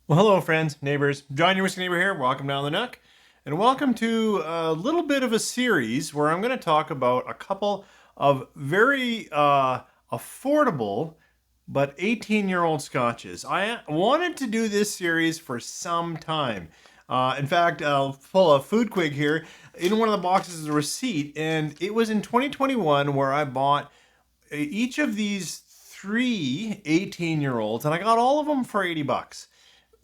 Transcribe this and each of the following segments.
Well, hello, friends, neighbors. John, your whiskey neighbor here. Welcome down the Nook. And welcome to a little bit of a series where I'm going to talk about a couple of very affordable but 18-year-old scotches. I wanted to do this series for some time. In fact, I'll pull a food quig here. In one of the boxes is a receipt, and it was in 2021 where I bought each of these three 18-year-olds, and I got all of them for 80 bucks.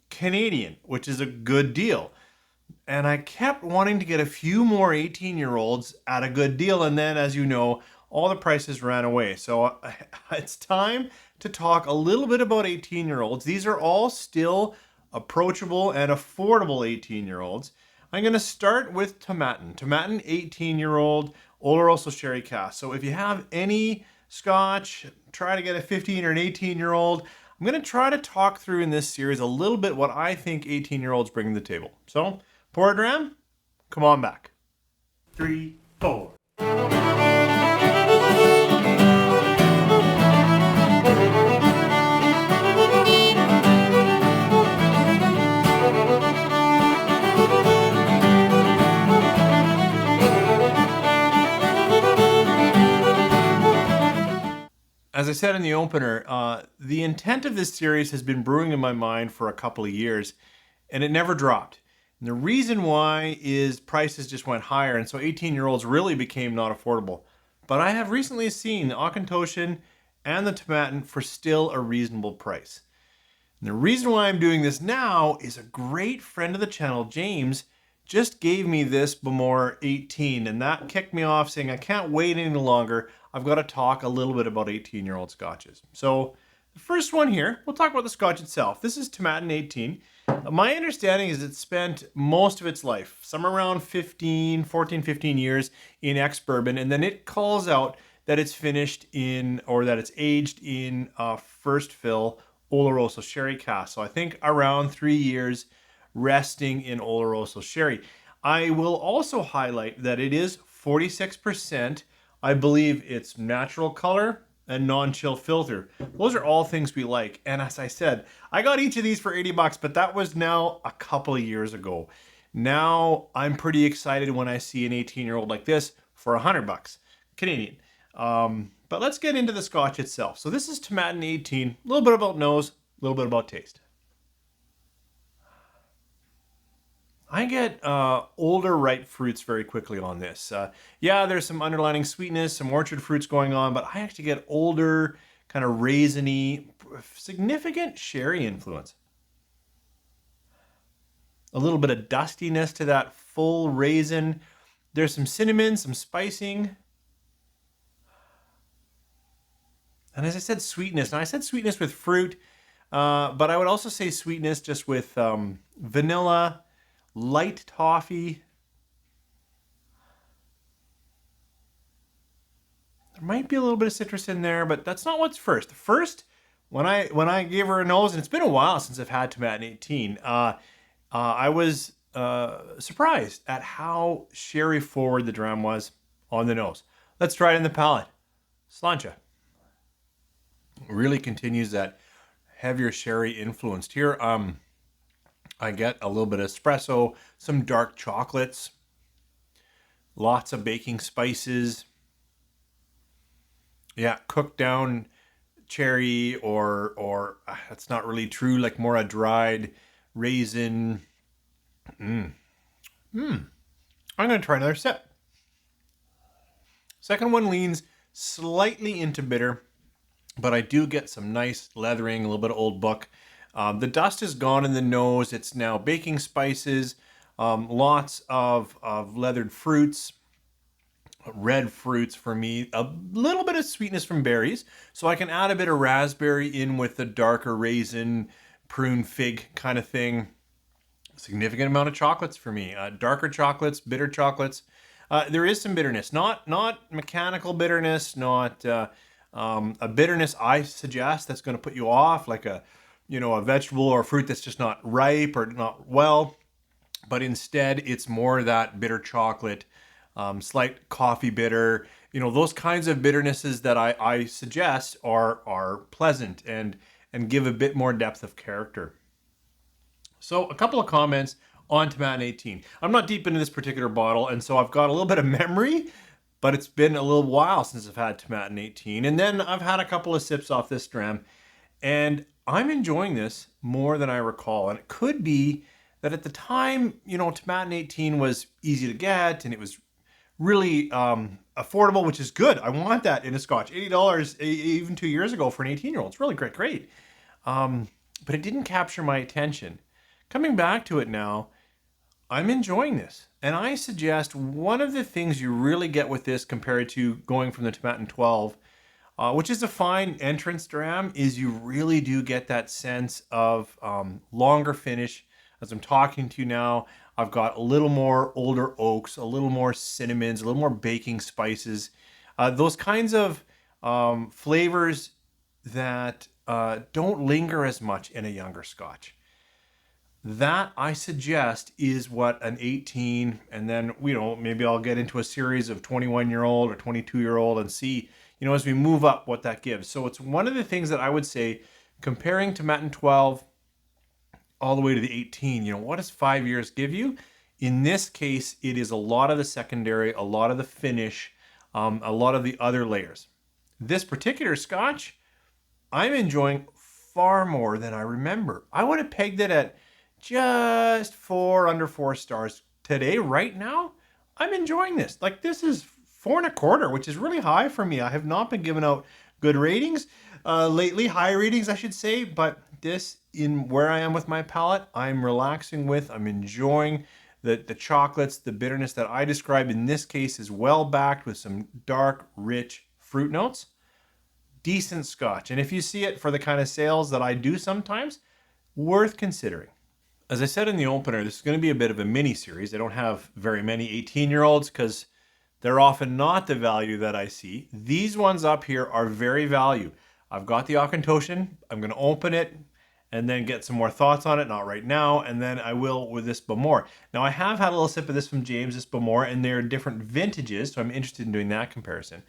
Canadian, which is a good deal. And I kept wanting to get a few more 18-year-olds at a good deal. And then, as you know, all the prices ran away. So it's time to talk a little bit about 18-year-olds. These are all still approachable and affordable 18-year-olds. I'm going to start with Tomatin. Tomatin 18-year-old Oloroso sherry cask. So if you have any Scotch, try to get a 15 or an 18-year-old. I'm going to try to talk through in this series a little bit what I think 18-year-olds bring to the table. So, pour it around. Come on back. 3, 4. As I said in the opener, the intent of this series has been brewing in my mind for a couple of years, and it never dropped. And the reason why is prices just went higher, and so 18-year-olds really became not affordable. But I have recently seen the Auchentoshan and the Tomatin for still a reasonable price. And the reason why I'm doing this now is a great friend of the channel, James, just gave me this Bemore 18, and that kicked me off saying I can't wait any longer. I've got to talk a little bit about 18-year-old scotches. So the first one here, we'll talk about the scotch itself. This is Tomatin 18. My understanding is it spent most of its life, somewhere around 14, 15 years in ex-bourbon, and then it calls out that it's finished in, or that it's aged in first fill Oloroso sherry cask. So I think around 3 years resting in Oloroso sherry. I will also highlight that it is 46%. I believe it's natural color and non-chill filter. Those are all things we like. And as I said, I got each of these for 80 bucks, but that was now a couple of years ago. Now I'm pretty excited when I see an 18-year-old like this for 100 bucks Canadian. But let's get into the scotch itself. So this is Tomatin 18, a little bit about nose, a little bit about taste. I get older ripe fruits very quickly on this. Yeah, there's some underlining sweetness, some orchard fruits going on, but I actually get older, kind of raisiny, significant sherry influence. A little bit of dustiness to that full raisin. There's some cinnamon, some spicing. And as I said, sweetness. Now I said sweetness with fruit, but I would also say sweetness just with vanilla, light toffee. There might be a little bit of citrus in there, but that's not what's first. First, when I gave her a nose, and it's been a while since I've had Tomatin 18, I was surprised at how sherry forward the dram was on the nose. Let's try it in the palate. Sláinte. Really continues that heavier sherry influence here. I get a little bit of espresso, some dark chocolates, lots of baking spices. Yeah, cooked down cherry or that's not really true, like more a dried raisin. I'm going to try another sip. Second one leans slightly into bitter, but I do get some nice leathering, a little bit of old book. The dust is gone in the nose. It's now baking spices, lots of leathered fruits, red fruits for me, a little bit of sweetness from berries. So I can add a bit of raspberry in with the darker raisin, prune, fig kind of thing. Significant amount of chocolates for me, darker chocolates, bitter chocolates. There is some bitterness, not mechanical bitterness, not a bitterness I suggest that's going to put you off, like a vegetable or fruit that's just not ripe or not well, but instead it's more that bitter chocolate, slight coffee bitter, those kinds of bitternesses that I suggest are pleasant and give a bit more depth of character. So a couple of comments on Tomatin 18. I'm not deep into this particular bottle, and so I've got a little bit of memory, but it's been a little while since I've had Tomatin 18. And then I've had a couple of sips off this dram, and I'm enjoying this more than I recall. And it could be that at the time, Tomatin 18 was easy to get, and it was really affordable, which is good. I want that in a Scotch. $80 even 2 years ago for an 18-year-old. It's really great. But it didn't capture my attention. Coming back to it now, I'm enjoying this. And I suggest one of the things you really get with this compared to going from the Tomatin 12, which is a fine entrance dram, is you really do get that sense of longer finish. As I'm talking to you now, I've got a little more older oaks, a little more cinnamons, a little more baking spices. Those kinds of flavors that don't linger as much in a younger Scotch. That, I suggest, is what an 18, and then, maybe I'll get into a series of 21-year-old or 22-year-old and see, as we move up, what that gives. So it's one of the things that I would say, comparing Tomatin 12 all the way to the 18, what does 5 years give you? In this case, it is a lot of the secondary, a lot of the finish, a lot of the other layers. This particular Scotch, I'm enjoying far more than I remember. I would have pegged it at just under 4 stars. Today, right now, I'm enjoying this. Like, this is 4.25, which is really high for me. I have not been giving out good ratings lately, high ratings, I should say, but this, in where I am with my palate, I'm relaxing with. I'm enjoying the chocolates, the bitterness that I describe in this case is well backed with some dark, rich fruit notes. Decent Scotch. And if you see it for the kind of sales that I do sometimes, worth considering. As I said in the opener, this is going to be a bit of a mini series. I don't have very many 18-year-olds because they're often not the value that I see. These ones up here are very value. I've got the Auchentoshan. I'm going to open it and then get some more thoughts on it. Not right now. And then I will with this Bowmore. Now, I have had a little sip of this from James, this Bowmore, and they're different vintages, so I'm interested in doing that comparison.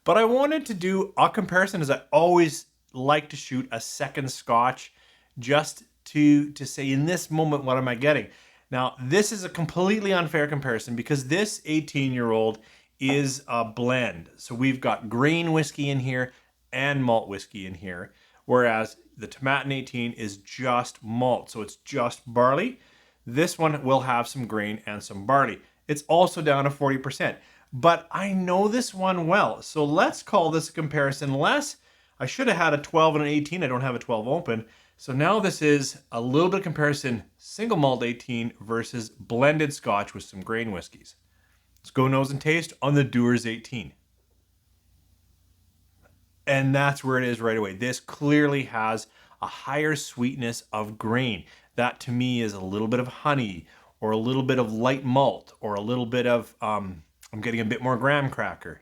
But I wanted to do a comparison, as I always like to shoot a second Scotch, just to say, in this moment, what am I getting? Now, this is a completely unfair comparison because this 18-year-old is a blend. So we've got grain whiskey in here and malt whiskey in here, whereas the Tomatin 18 is just malt, so it's just barley. This one will have some grain and some barley. It's also down to 40%. But I know this one well, so let's call this a comparison less. I should have had a 12 and an 18. I don't have a 12 open. So now this is a little bit of comparison, single malt 18 versus blended Scotch with some grain whiskeys. Let's go nose and taste on the Dewar's 18. And that's where it is right away. This clearly has a higher sweetness of grain. That to me is a little bit of honey or a little bit of light malt or a little bit of, I'm getting a bit more graham cracker.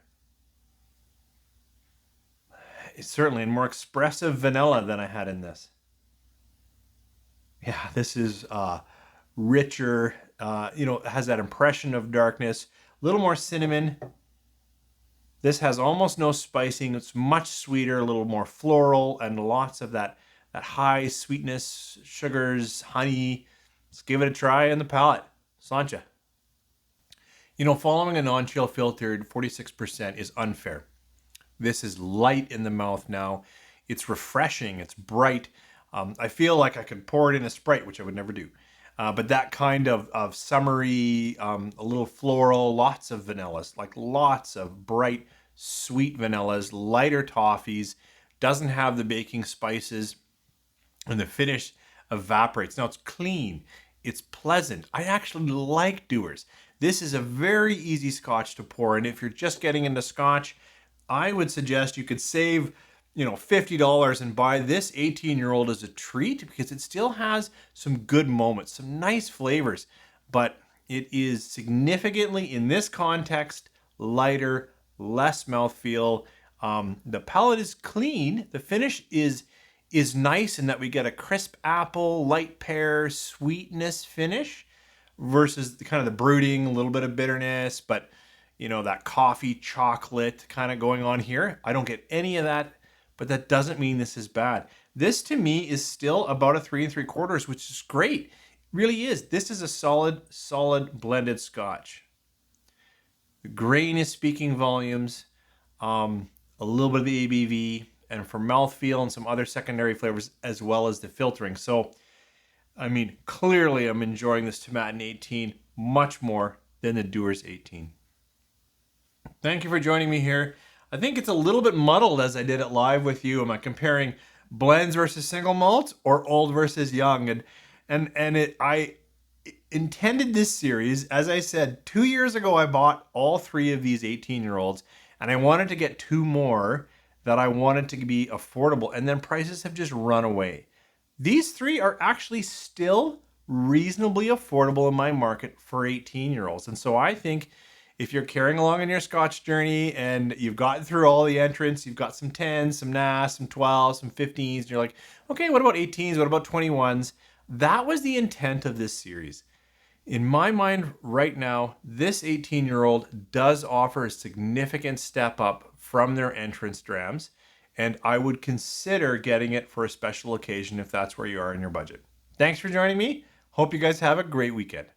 It's certainly more expressive vanilla than I had in this. Yeah, this is richer, it has that impression of darkness, a little more cinnamon. This has almost no spicing. It's much sweeter, a little more floral, and lots of that high sweetness, sugars, honey. Let's give it a try on the palate. Sancha. Following a non-chill filtered 46% is unfair. This is light in the mouth now. It's refreshing. It's bright. I feel like I could pour it in a Sprite, which I would never do. But that kind of summery, a little floral, lots of vanillas, like lots of bright, sweet vanillas, lighter toffees, doesn't have the baking spices, and the finish evaporates. Now, it's clean. It's pleasant. I actually like Dewar's. This is a very easy Scotch to pour, and if you're just getting into Scotch, I would suggest you could save $50 and buy this 18-year-old as a treat, because it still has some good moments, some nice flavors, but it is significantly, in this context, lighter, less mouthfeel. The palate is clean. The finish is nice in that we get a crisp apple, light pear, sweetness finish versus the kind of the brooding, a little bit of bitterness, but that coffee chocolate kind of going on here. I don't get any of that, but that doesn't mean this is bad. This to me is still about a 3 3/4, which is great. Really is. This is a solid blended Scotch. The grain is speaking volumes, a little bit of the ABV, and for mouthfeel and some other secondary flavors, as well as the filtering. So, I mean, clearly I'm enjoying this Tomatin 18 much more than the Dewar's 18. Thank you for joining me here. I think it's a little bit muddled as I did it live with you. Am I comparing blends versus single malts or old versus young? I intended this series, as I said, 2 years ago I bought all 3 of these 18-year-olds, and I wanted to get 2 more that I wanted to be affordable, and then prices have just run away. These 3 are actually still reasonably affordable in my market for 18-year-olds. And so I think if you're carrying along on your Scotch journey and you've gotten through all the entrants, you've got some 10s, some NAS, some 12s, some 15s, and you're like, okay, what about 18s? What about 21s? That was the intent of this series. In my mind right now, this 18-year-old does offer a significant step up from their entrance drams, and I would consider getting it for a special occasion if that's where you are in your budget. Thanks for joining me. Hope you guys have a great weekend.